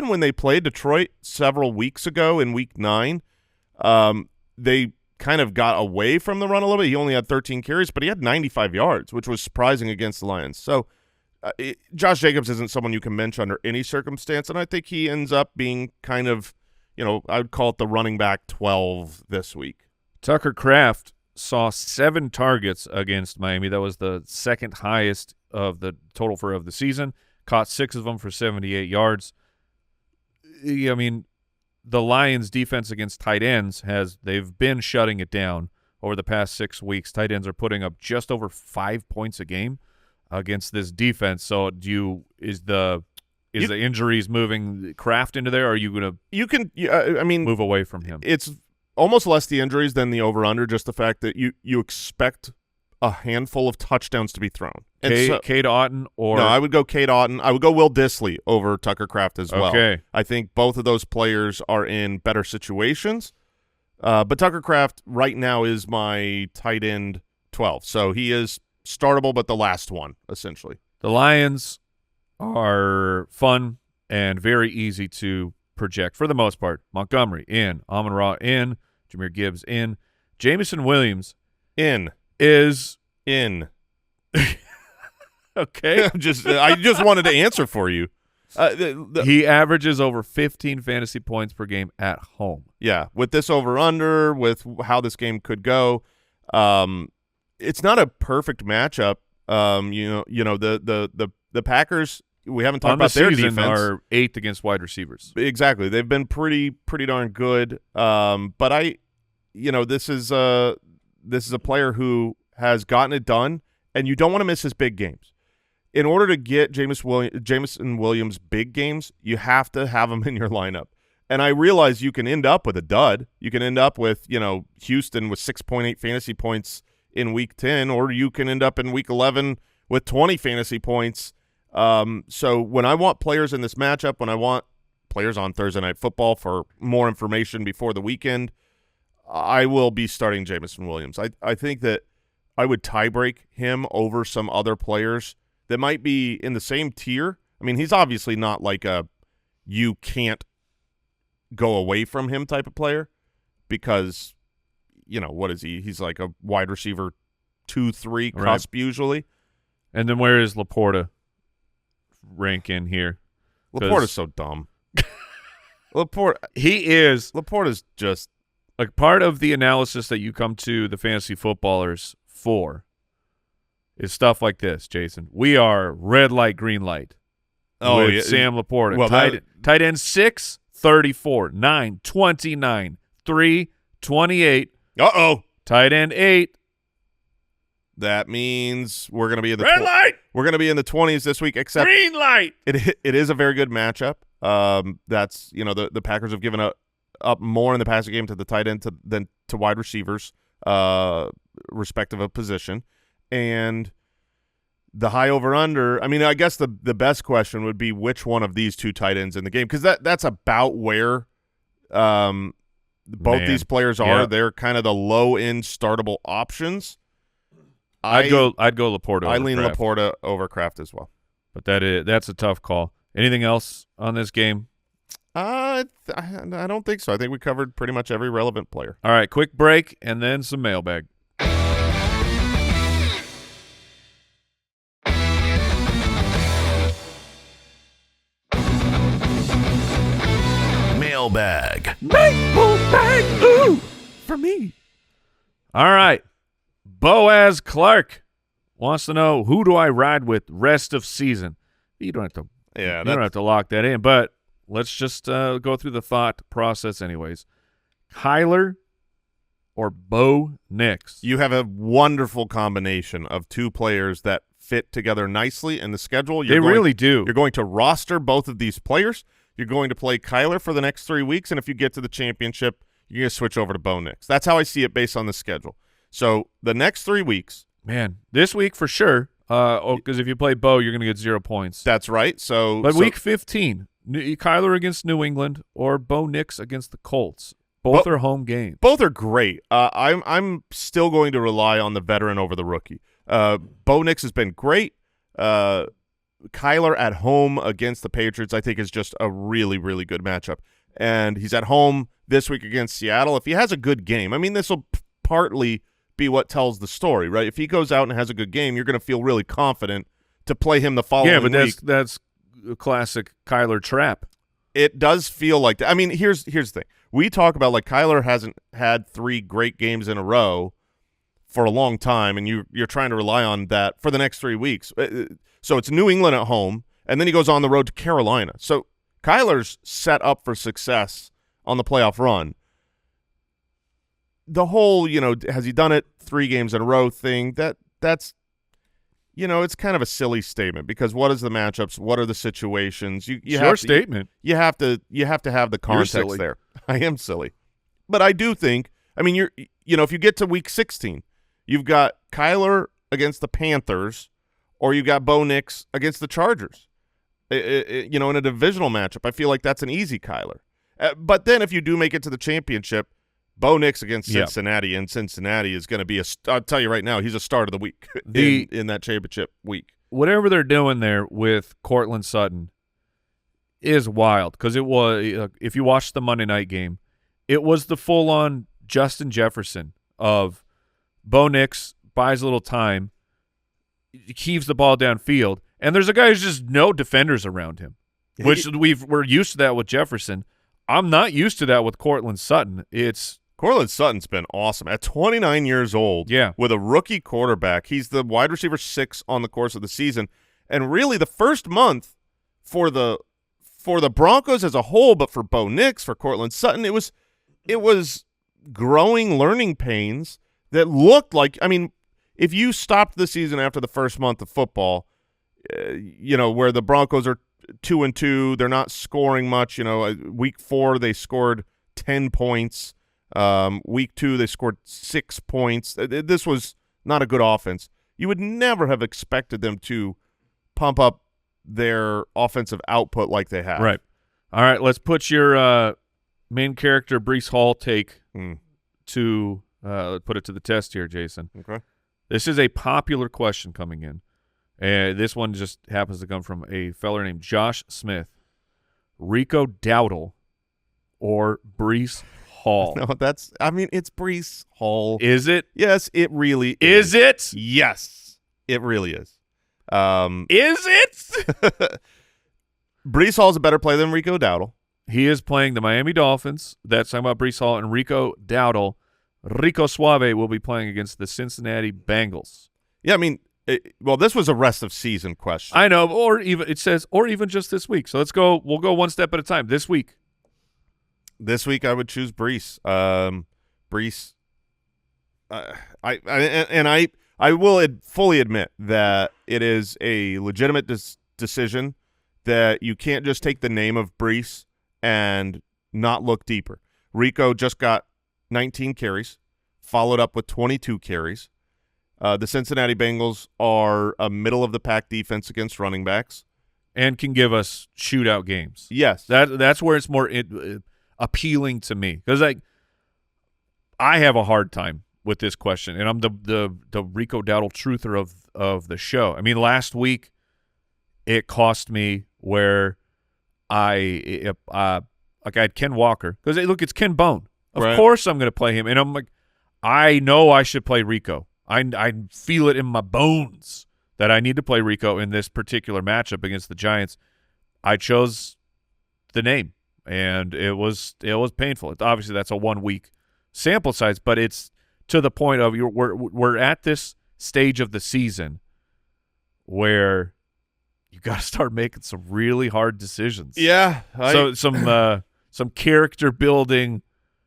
when they played Detroit several weeks ago in Week 9, they kind of got away from the run a little bit. He only had 13 carries, but he had 95 yards, which was surprising against the Lions. So Josh Jacobs isn't someone you can bench under any circumstance, and I think he ends up being kind of, I would call it the running back 12 this week. Tucker Kraft saw 7 targets against Miami. That was the second highest of the total of the season. Caught 6 of them for 78 yards. I mean, the Lions' defense against tight ends they've been shutting it down over the past 6 weeks. Tight ends are putting up just over 5 points a game against this defense. So is the injuries moving Kraft into there, or are you going to move away from him? It's almost less the injuries than the over-under, just the fact that you expect a handful of touchdowns to be thrown. Cade Otton or – No, I would go Cade Otton. I would go Will Dissly over Tucker Kraft as well. Okay. I think both of those players are in better situations. But Tucker Kraft right now is my tight end 12. So he is startable, but the last one, essentially. The Lions are fun and very easy to project for the most part. Montgomery in, Amon-Ra in, Jahmyr Gibbs in, Jameson Williams is in. Okay. I just wanted to answer for you. He averages over 15 fantasy points per game at home. Yeah, with this over-under, with how this game could go, it's not a perfect matchup. The Packers, we haven't talked about their defense. Are 8th against wide receivers. Exactly, they've been pretty darn good. But this is a player who has gotten it done, and you don't want to miss his big games. In order to get Jameson Williams' big games, you have to have him in your lineup. And I realize you can end up with a dud. You can end up with, Houston with 6.8 fantasy points in Week 10, or you can end up in Week 11 with 20 fantasy points. So when I want players in this matchup, when I want players on Thursday Night Football for more information before the weekend, I will be starting Jameson Williams. I think that I would tiebreak him over some other players that might be in the same tier. I mean, he's obviously not like a you can't go away from him type of player because, what is he? He's like a wide receiver 2-3 cusp usually. And then where is Laporta rank in here? Laporta's so dumb. Laporta's just like part of the analysis that you come to the fantasy footballers for is stuff like this, Jason. We are red light, green light. Oh, with yeah. Sam Laporta. Well, tight end 6, 34, 9, 29, 3, 28. Uh-oh. Tight end 8. That means we're going to be in the red light. We're going to be in the 20s this week, except green light. It is a very good matchup. That's the Packers have given up more in the passing game to the tight end than to wide receivers, respective of position. And the high over-under, I mean, I guess the best question would be which one of these two tight ends in the game, because that's about where both these players are. Yeah. They're kind of the low-end startable options. I'd go Laporta. I lean Kraft. Laporta over Kraft as well. But that's a tough call. Anything else on this game? I don't think so. I think we covered pretty much every relevant player. All right, quick break and then some mailbag. Mailbag. Mailbag, ooh, for me. All right, Boaz Clark wants to know, who do I ride with rest of season? You don't have to. Yeah, you don't have to lock that in, but let's just go through the thought process, anyways. Kyler or Bo Nix? You have a wonderful combination of two players that fit together nicely in the schedule. They really do. You're going to roster both of these players. You're going to play Kyler for the next 3 weeks, and if you get to the championship, you're going to switch over to Bo Nix. That's how I see it based on the schedule. So the next 3 weeks. Man, this week for sure, because if you play Bo, you're going to get 0 points. That's right. But week 15, Kyler against New England or Bo Nix against the Colts. Both are home games. Both are great. I'm still going to rely on the veteran over the rookie. Bo Nix has been great. Kyler at home against the Patriots, I think, is just a really, really good matchup. And he's at home this week against Seattle. If he has a good game, I mean, this will partly be what tells the story, right? If he goes out and has a good game, you're going to feel really confident to play him the following week. Yeah, but that's a classic Kyler trap. It does feel like that. I mean, here's the thing. We talk about, like, Kyler hasn't had 3 great games in a row, for a long time, and you're trying to rely on that for the next 3 weeks. So it's New England at home, and then he goes on the road to Carolina. So Kyler's set up for success on the playoff run. The whole, has he done it 3 games in a row thing, that's it's kind of a silly statement, because what is the matchups? What are the situations? Statement. You have to have the context there. I am silly. But I do think, if you get to week 16, you've got Kyler against the Panthers, or you've got Bo Nix against the Chargers. In a divisional matchup, I feel like that's an easy Kyler. But then if you do make it to the championship, Bo Nix against Cincinnati, and Cincinnati is going to be I'll tell you right now, he's a start of the week in that championship week. Whatever they're doing there with Courtland Sutton is wild, because it was, if you watch the Monday night game, it was the full-on Justin Jefferson of Bo Nix buys a little time, heaves the ball downfield, and there's a guy who's just no defenders around him, which we're used to that with Jefferson. I'm not used to that with Courtland Sutton. Courtland Sutton's been awesome at 29 years old. Yeah. With a rookie quarterback. He's the wide receiver 6 on the course of the season. And really the first month for the Broncos as a whole, but for Bo Nix, for Courtland Sutton, it was growing learning pains that looked like, if you stopped the season after the first month of football, where the Broncos are 2-2, they're not scoring much. Week 4 they scored 10 points. Week 2 they scored 6 points. This was not a good offense. You would never have expected them to pump up their offensive output like they have. Right. All right, let's put your main character Breece Hall take to put it to the test here, Jason. Okay. This is a popular question coming in. And this one just happens to come from a feller named Josh Smith. Rico Dowdle or Breece Hall? No, it's Breece Hall. Is it? Yes, it really is. Is it? Yes, it really is. Is it? Breece Hall's a better player than Rico Dowdle. He is playing the Miami Dolphins. That's talking about Breece Hall, and Rico Dowdle. Rico Suave will be playing against the Cincinnati Bengals. Yeah, this was a rest of season question. I know, or even just this week. So we'll go one step at a time. This week. This week I would choose Breece. Breece. I will fully admit that it is a legitimate decision that you can't just take the name of Breece and not look deeper. Rico just got 19 carries, followed up with 22 carries. The Cincinnati Bengals are a middle-of-the-pack defense against running backs. And can give us shootout games. Yes. That's where it's more appealing to me. Because I have a hard time with this question, and I'm the Rico Dowdle truther of the show. Last week it cost me where I had Ken Walker. Because, look, it's Ken Bone. Of course I'm going to play him. And I'm like, I know I should play Rico. I feel it in my bones that I need to play Rico in this particular matchup against the Giants. I chose the name, and it was painful. Obviously, that's a 1 week sample size, but it's to the point of we're at this stage of the season where you got to start making some really hard decisions. Yeah. Some character building.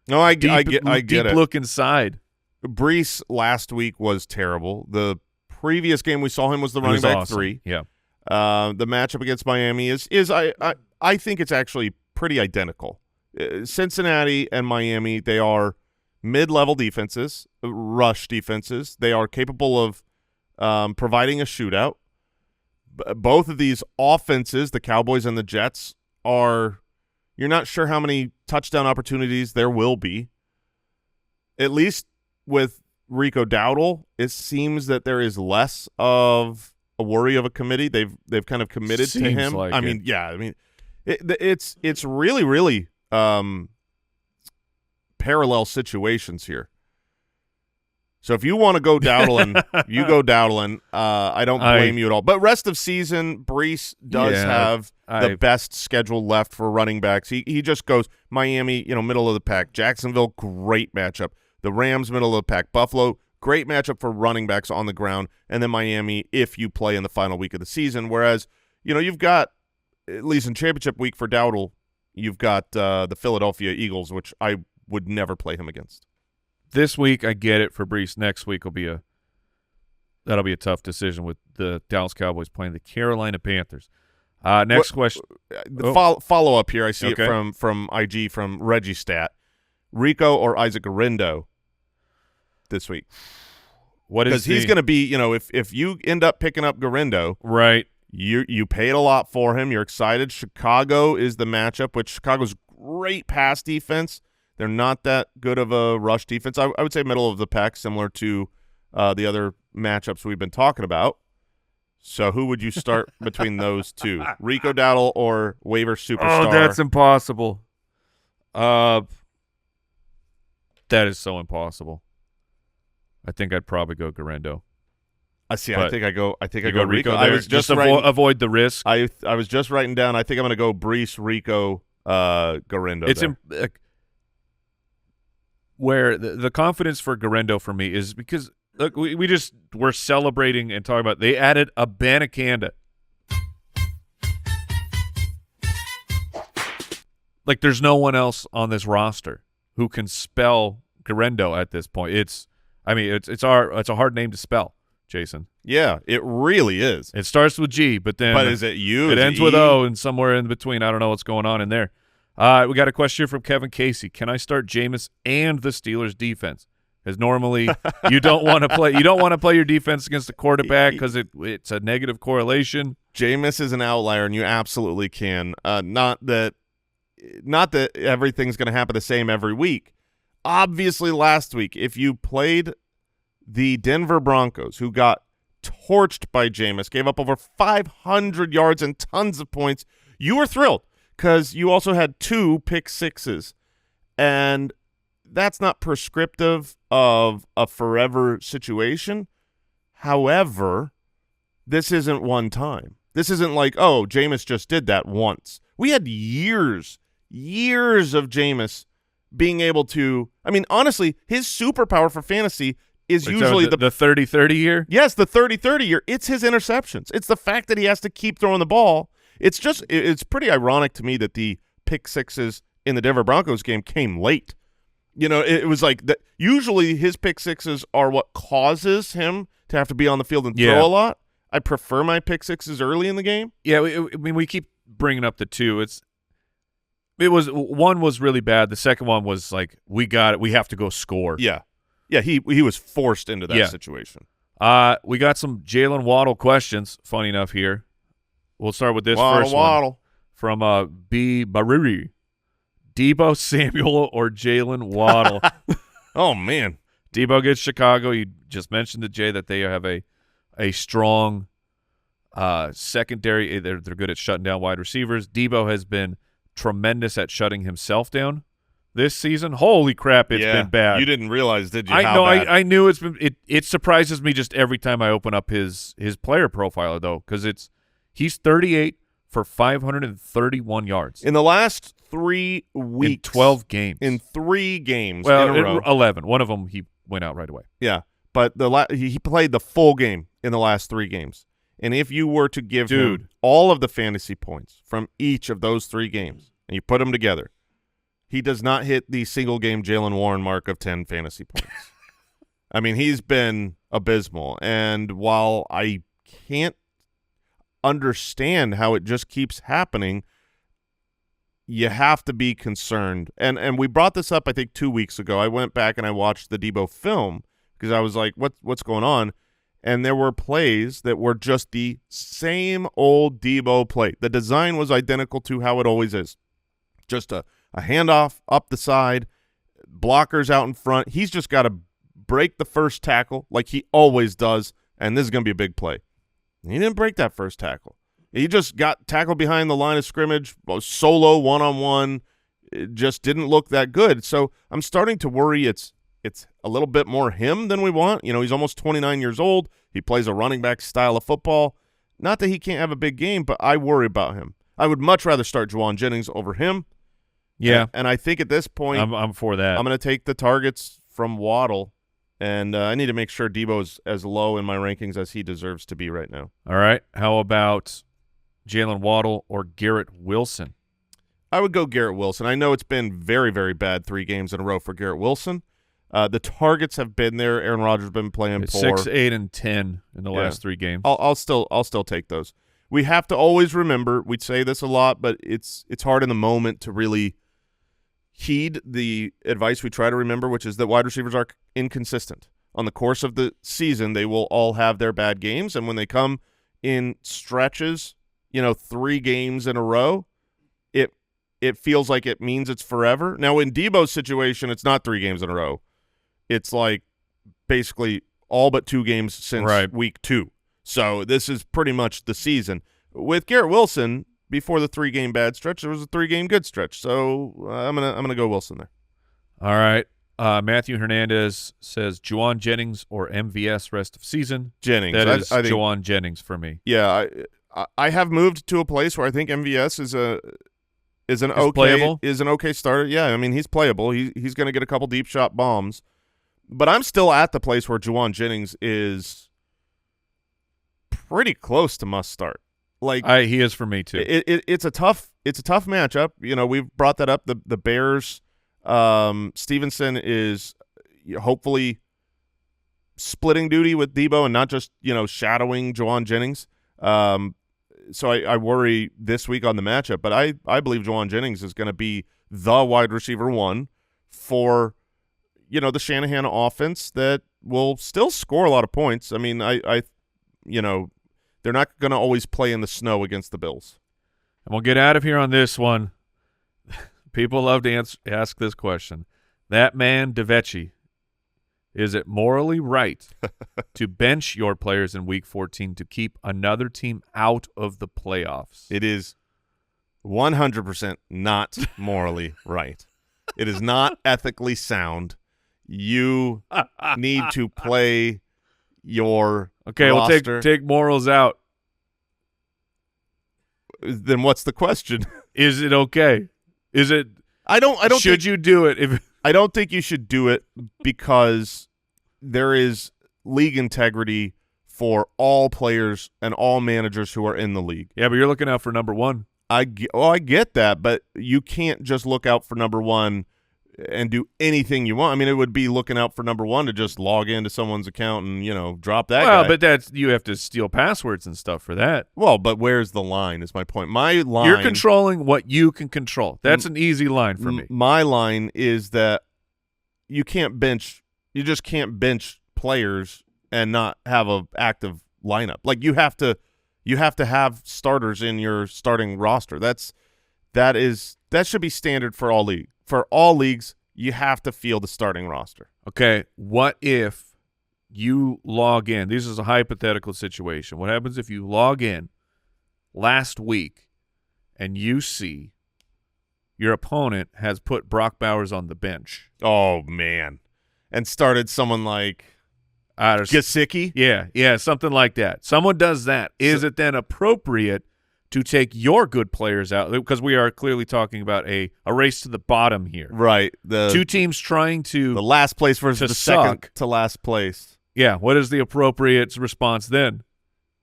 No, I get it. Deep look inside. Breece last week was terrible. The previous game we saw him was the running back awesome. 3. Yeah. The matchup against Miami is I think it's actually pretty identical. Cincinnati and Miami, they are mid-level defenses, rush defenses. They are capable of providing a shootout. Both of these offenses, the Cowboys and the Jets, you're not sure how many touchdown opportunities there will be. At least with Rico Dowdle, it seems that there is less of a worry of a committee. They've kind of committed to him. Like it's really, really parallel situations here. So if you want to go Dowdling, you go Dowdling. I don't blame you at all. But rest of season, Breece does have the best schedule left for running backs. He just goes Miami, middle of the pack. Jacksonville, great matchup. The Rams, middle of the pack. Buffalo, Great matchup for running backs on the ground, and then Miami if you play in the final week of the season. Whereas, you've got, at least in championship week for Dowdle, you've got the Philadelphia Eagles, which I would never play him against. This week, I get it for Breece. Next week will be that'll be a tough decision with the Dallas Cowboys playing the Carolina Panthers. Next question. Follow up here. I see Okay. it from IG from Reggie Stat. Rico or Isaac Guerendo this week? What is Because he's going to be, if you end up picking up Guerendo, right? you paid a lot for him. You're excited. Chicago is the matchup, which Chicago's great pass defense. They're not that good of a rush defense. I would say middle of the pack, similar to the other matchups we've been talking about. So who would you start between those two? Rico Dowdle or waiver superstar? Oh, that's impossible. That is so impossible. I think I'd probably go Guerendo. I see. I think I go Rico. I was just avoid the risk. I was just writing down. I think I'm going to go Breece, Rico, Guerendo. It's where the confidence for Guerendo for me is because look, we're celebrating and talking about they added a Banacanda. Like there's no one else on this roster who can spell Guerendo at this point. It's a hard name to spell, Jason. Yeah, it really is. It starts with G, but is it U? It ends with O, and somewhere in between. I don't know what's going on in there. We got a question here from Kevin Casey. Can I start Jameis and the Steelers defense? Because normally you don't want to play. You don't want to play your defense against the quarterback because it's a negative correlation. Jameis is an outlier, and you absolutely can. Not that everything's going to happen the same every week. Obviously, last week, if you played the Denver Broncos, who got torched by Jameis, gave up over 500 yards and tons of points, you were thrilled because you also had 2 pick sixes. And that's not prescriptive of a forever situation. However, this isn't one time. This isn't like, oh, Jameis just did that once. We had years of Jameis being able to – I mean, honestly, his superpower for fantasy is usually the 30-30 year? Yes, the 30-30 year. It's his interceptions. It's the fact that he has to keep throwing the ball. It's pretty ironic to me that the pick sixes in the Denver Broncos game came late. It was like that. Usually his pick sixes are what causes him to have to be on the field and throw a lot. I prefer my pick sixes early in the game. Yeah, we keep bringing up the 2. One was really bad. The second one was like we have to go score. Yeah. He was forced into that situation. We got some Jaylen Waddle questions. Funny enough here. We'll start with this first one from B. Bariri. Deebo Samuel or Jaylen Waddle? Oh, man. Deebo gets Chicago. You just mentioned to Jay that they have a strong secondary. They're good at shutting down wide receivers. Deebo has been tremendous at shutting himself down this season. Holy crap, it's been bad. You didn't realize, did you? I knew it's been. It surprises me just every time I open up his player profile though, because he's 38 for 531 yards in the last 3 weeks, in 12 games, in 3 games. Well, in a row. 11. One of them he went out right away. Yeah, but he played the full game in the last 3 games. And if you were to give him all of the fantasy points from each of those 3 games and you put them together, he does not hit the single-game Jaylen Warren mark of 10 fantasy points. I mean, he's been abysmal. And while I can't understand how it just keeps happening, you have to be concerned. And we brought this up, I think, 2 weeks ago. I went back and I watched the Deebo film because I was like, what's going on? And there were plays that were just the same old Deebo play. The design was identical to how it always is. Just a handoff up the side, blockers out in front. He's just got to break the first tackle like he always does, and this is going to be a big play. He didn't break that first tackle. He just got tackled behind the line of scrimmage, solo, one-on-one. It just didn't look that good. So I'm starting to worry it's a little bit more him than we want. He's almost 29 years old. He plays a running back style of football. Not that he can't have a big game, but I worry about him. I would much rather start Juwan Jennings over him. Yeah. And I think at this point, I'm for that. I'm going to take the targets from Waddle And I need to make sure Deebo's as low in my rankings as he deserves to be right now. All right. How about Jaylen Waddle or Garrett Wilson? I would go Garrett Wilson. I know it's been very, very bad 3 games in a row for Garrett Wilson. The targets have been there. Aaron Rodgers has been playing It's poor. 6, 8, and 10 in the last 3 games. I'll still take those. We have to always remember, we say this a lot, but it's hard in the moment to really heed the advice we try to remember, which is that wide receivers are inconsistent. On the course of the season, they will all have their bad games, and when they come in stretches, 3 games in a row, it feels like it means it's forever. Now, in Deebo's situation, it's not 3 games in a row. It's like basically all but 2 games since week 2. So this is pretty much the season. With Garrett Wilson, before the 3-game bad stretch, there was a 3-game good stretch. So I'm gonna go Wilson there. All right. Matthew Hernandez says Juwan Jennings or MVS rest of season. Jennings. That is I think, Juwan Jennings for me. Yeah, I have moved to a place where I think MVS is an okay starter. Yeah, I mean he's playable. He's going to get a couple deep shot bombs, but I'm still at the place where Juwan Jennings is pretty close to must start. Like he is for me too. It's a tough matchup. We've brought that up. The Bears. Stevenson is hopefully splitting duty with Deebo and not just shadowing Juwan Jennings. So I worry this week on the matchup, but I believe Juwan Jennings is going to be the wide receiver 1 for the Shanahan offense that will still score a lot of points. I mean, they're not going to always play in the snow against the Bills. And we'll get out of here on this one. People love to ask this question. That man, DeVecchi, is it morally right to bench your players in Week 14 to keep another team out of the playoffs? It is 100% not morally right. It is not ethically sound. You need to play your roster. We'll take morals out. Then what's the question? Is it okay? Is it? I don't. Should you do it? I don't think you should do it because there is league integrity for all players and all managers who are in the league. Yeah, but you're looking out for number 1. I get that, but you can't just look out for number 1 and do anything you want. I mean, it would be looking out for number 1 to just log into someone's account and drop that guy. Well, but you have to steal passwords and stuff for that. Well, but where's the line is my point. My line. You're controlling what you can control. That's an easy line for me. My line is that you just can't bench players and not have a active lineup. Like you have to have starters in your starting roster. That should be standard for all league. For all leagues, you have to field the starting roster. Okay, what if you log in? This is a hypothetical situation. What happens if you log in last week and you see your opponent has put Brock Bowers on the bench? Oh, man. And started someone like Gesicki? Yeah, something like that. Someone does that. Is it then appropriate to take your good players out? Because we are clearly talking about a race to the bottom here. Right. Two teams trying to the last place versus the second to last place. Yeah. What is the appropriate response then?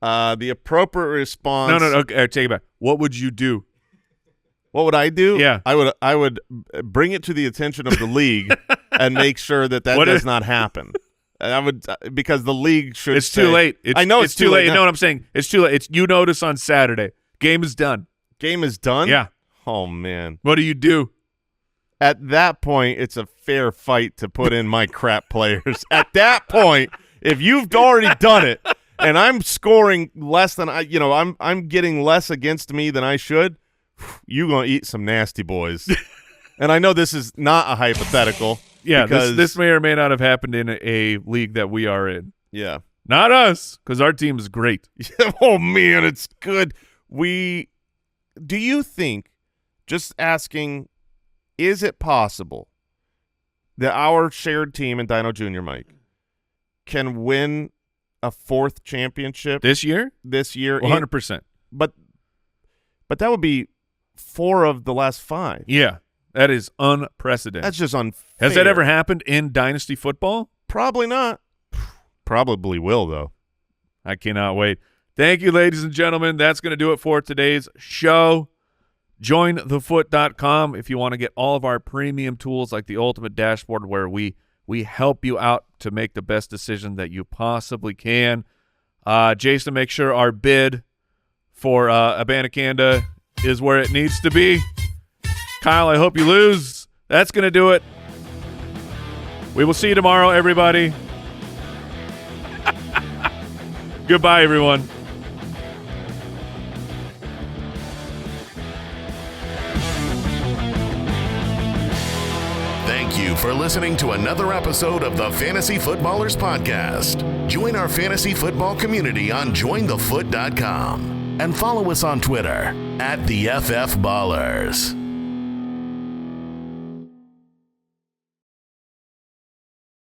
The appropriate response. No. Okay, take it back. What would you do? What would I do? Yeah. I would bring it to the attention of the league and make sure that does not happen. And I would because the league should. It's too late. I know it's too late. You know what I'm saying? It's too late. You notice on Saturday. Game is done. Game is done? Yeah. Oh, man. What do you do? At that point, it's a fair fight to put in my crap players. At that point, if you've already done it and I'm scoring less than I'm getting less against me than I should, you're going to eat some nasty boys. And I know this is not a hypothetical. Yeah, this may or may not have happened in a league that we are in. Yeah. Not us, because our team is great. Oh, man, it's good. Do you think, just asking, is it possible that our shared team and Dino Jr., Mike, can win a 4th championship this year? 100%. But that would be 4 of the last 5. Yeah, that is unprecedented. That's just unfair. Has that ever happened in Dynasty football? Probably not. Probably will, though. I cannot wait. Thank you, ladies and gentlemen. That's going to do it for today's show. JoinTheFoot.com if you want to get all of our premium tools like the Ultimate Dashboard where we help you out to make the best decision that you possibly can. Jason, make sure our bid for Abanikanda is where it needs to be. Kyle, I hope you lose. That's going to do it. We will see you tomorrow, everybody. Goodbye, everyone. Thank you for listening to another episode of the Fantasy Footballers Podcast. Join our fantasy football community on jointhefoot.com and follow us on Twitter @TheFFBallers.